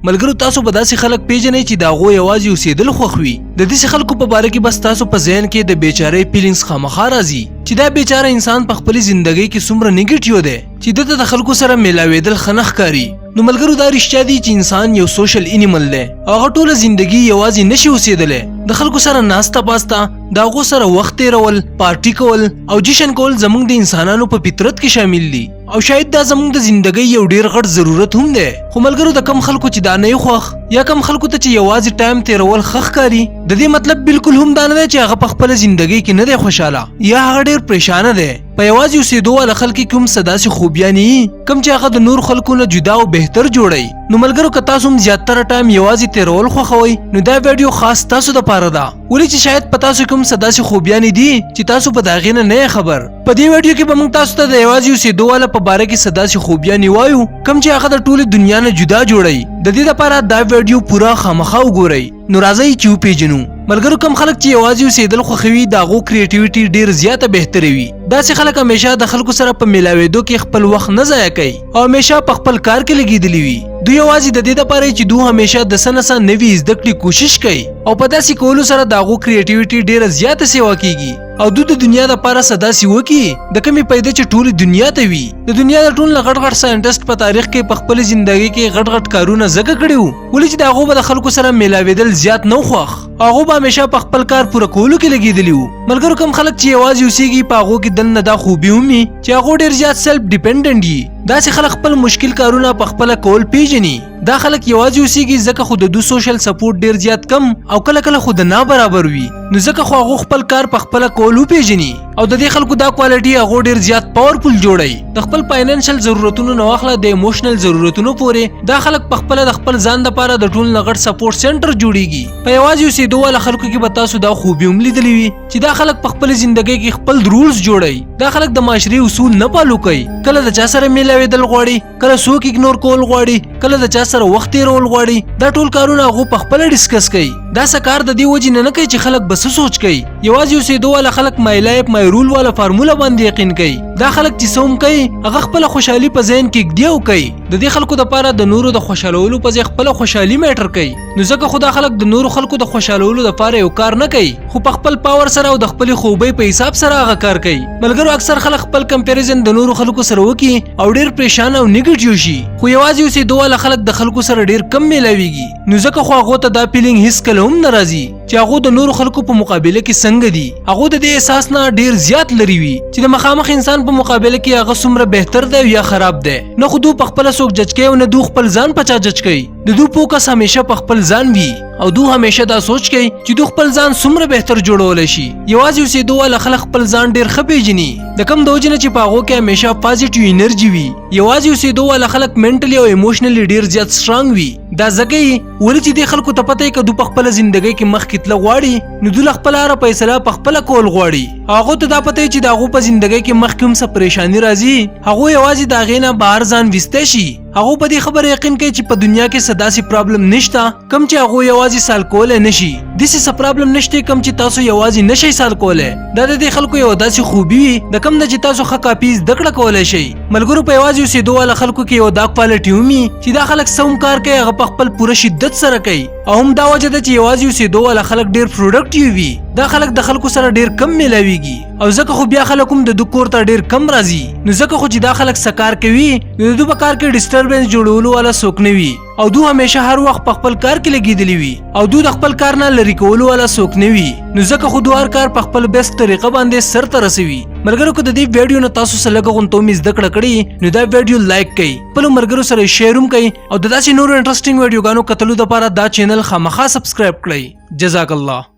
ملګرو تاسو به داسې خلک پیژنئ چې د هغوی یوازې اوسېدل خوښ وي. د داسې خلکو په باره کې بس تاسو په ذهن کې د بیچارۍ فیلینګز خامخا راځي چې دا بیچاره انسان په خپلې زندګۍ کې څومره نیګیټیو دی چې دته د خلکو سره میلاوېدل ښه نه ښکاري. نو ملګرو دا رښتیا دي چې انسان یو سوشل انیمل دی او هغه ټوله زندګي یوازې نشي اوسېدلی. د خلکو سره ناسته پاسته، د هغو سره وخت تېرول، پارټي کول او جشن کول زموږ د انسانانو په فطرت کې شامل دي او شاید دا زموږ د زندګۍ یو ډیر غټ ضرورت هم دی. خو ملګرو د کم خلکو چې دا نه خوښ یا کم خلکو ته چې یوازې ټایم تېرول ښه ښکاري، د دې مطلب بالکل هم دا نه دی چې هغه په خپله زندګۍ کې نه دی خوشحاله یا هغه ډیر پریشانه دی. په یوازې اوسېدو والا خلک کې کوم څه داسې خوبیانې وي کوم چې هغه د نور خلکو نه جدا او بهتر جوړوي. نو ملګرو که تاسو هم زیاتره ټایم یوازې تېرول خوښوئ نو دا ویډیو خاص تاسو دپاره ده، ولې چې شاید په تاسو کوم څه داسې خوبیانې دي چې تاسو په د هغې نه یې خبر. په دې ویډیو کې به موږ تاسو ته د یوازې اوسېدو والا په باره کې څه داسې خوبیانې وایو کوم چې هغه د ټولې دنیا نه جدا جوړوي. د دې دپاره دا ویډیو پوره خامخا وګورئ. نو راځئ چې وپېژنو. ملګرو کوم خلک چې یوازې اوسېدل خوښوي د هغو کریټیویټي ډېر زیاته بهتره وي. داسې خلک همیشه د خلکو سره په میلاوېدو کې خپل وخت نه ضایع کوي او همیشه په خپل کار کې لګېدلي وي. دوی یوازې د دې دپاره چې دوی همیشه د څه نه څه نوي زده کړې کوشش کوي او په داسې کولو سره د هغو کریټیویټي ډېره زیاته سیوا کېږي او دوی د دنیا دپاره څه داسې وکړي د کومې پیدا چې ټولې دنیا ته وي. د دنیا د ټول نه غټ غټ ساینټسټ په تاریخ کې په خپلې زندګۍ کې غټ غټ کارونه ځکه کړي وو ولې چې د هغو به د خلکو سره میلاوېدل زیات نه خوښ، هغو به همیشه په خپل کار پوره کولو کې لګېدلي وو. ملګرو کوم خلک چې یوازې اوسېږي په هغو کې دننه دا خوبي هم وي چې هغو ډېر زیات سیلف ډیپینډنټ دي. داسې خلک خپل مشکل کارونه په خپله کول پیژني. دا خلک یوازې اوسېږي ځکه خو د دوی سوشل سپورټ ډېر زیات کم او کله کله خو د نابرابر وي، نو ځکه خو هغو خپل کار په خپله کول وپېژني او د دې خلکو دا کوالټي هغو ډېر زیات پاورفل جوړوي. د خپل فاینانشل ضرورتونو نه واخله د ایموشنل ضرورتونو پورې دا خلک په خپله د خپل ځان دپاره د ټول نه غټ سپورټ سنټر جوړېږي. په یوازې اوسېدو والا خلکو کې به تاسو دا خوبي هم لیدلې وي چې دا خلک په خپلې زندګۍ کې خپل رولز جوړوي. دا خلک د معاشري اصول نه پالو کوي، کله د چا سره میلاوېدل غواړي، کله څوک اګنور کول غواړي، کله د چا سره وخت تېرول غواړي. دا ټول کارونه هغو په خپله ډسکس کوي. دا څه کار د دې وجې نه کوي چې خلک به څه سوچ کوي. یوازې اوسېدو والا خلک مای لایف مای رول والا فارموله باندې یقین کوي. دا خلک چې څه هم کوي هغه خپله خوشحالي په ذهن کې ږدي او کوي. د دې خلکو دپاره د نورو د خوشحالولو په ځای خپله خوشحالي میټر کوي. نو ځکه خو دا خلک د نورو خلکو د خوشحالولو دپاره یو کار نه کوي خو په خپل پاور سره او د خپلې خوبۍ په حساب سره هغه کار کوي. ملګرو اکثر خلک خپل کمپیریزن د نورو خلکو سره وکړي او ډېر پریشانه او نیګیټیو شي، خو یوازې اوسېدو والا خلک د خلکو سره ډېر کم میلاویږي. نو ځکه خو هغو ته دا فیلینګ هیڅ کله هم نه راځي چې هغو د نورو خلکو په مقابله کې څنګه دي. هغو د دې احساس نه ډېر زیات لرې وي چې د مخامخ انسان په مقابله کې هغه څومره بهتر دی یا خراب دی. نه خو دوی په خپله څوک جج کوي او نه دوی خپل ځان په چا جج کوي. د دوی فوکس همیشه په خپل ځان وي او دوی همیشه دا سوچ کوي چې دوی خپل ځان څومره بهتر جوړولی شي. یوازې اوسېدو والا خلک خپل ځان ډېر ښه پیژني د کوم د وجې نه چې په هغو کې همیشه پازیټیو انرژي وي. یوازې اوسېدو والا خلک منټلي او ایموشنلي ډېر زیات سټرانګ وي. دا ځکه یې ولې چې دې خلکو ته پته یې که دوی په خپله زندګۍ کې مخکې تله غواړي نو دوی له خپله هره فیصله په خپله کول غواړي. هغو ته دا پته یې چې د هغو په زندګۍ کې مخکې هم څه پریشاني راځي هغو یوازې د هغې نه بهر ځان ویستی شي. هغو په دې خبره یقین کوي چې په دنیا کې څه داسې پرابلم نشته کوم چې هغو یوازې سال کولی نشي. داسې څه پرابلم نشته کوم چې تاسو یوازې نشئ سال کولی. دا د دې خلکو یوه داسې خوبي وي د کوم نه چې تاسو ښه کاپي زده کړه کولی شئ. ملګرو په یوازې اوسېدو والا خلکو کې یو دا کوالټي هم وي چې دا خلک څه هم کار کوي هغه په خپل پوره شدت سره کوي او هم دا وجه ده چې یوازې اوسېدو والا خلک ډېر پروډکټیو وي. دا خلک د خلکو سره ډېر کم میلاویږي او ځکه خو بیا خلک هم د دوی کور ته ډېر کم راځي. نو ځکه خو چې دا خلک څه کار کوي نو د دوی په کار کې ډسټربنس جوړولو والا څوک نه وي او دوی همیشه هر وخت په خپل کار کې لګېدلي وي او دوی د خپل کار نه لرې کولو والا څوک نه وي. نو ځکه خو دوی هر کار په خپل بیسټ طریقه باندې سر ته رسوي. ملګرو که د دې ویډیو نه تاسو څه لږه غونته هم زده کړه کړې نو دا ویډیو لایک کړئ، خپلو ملګرو سره یې شیر هم کړئ او د داسې نورو انټرسټینګ ویډیوګانو کتلو دپاره دا چینل خامخا سبسکرایب کړئ. جزاک الله.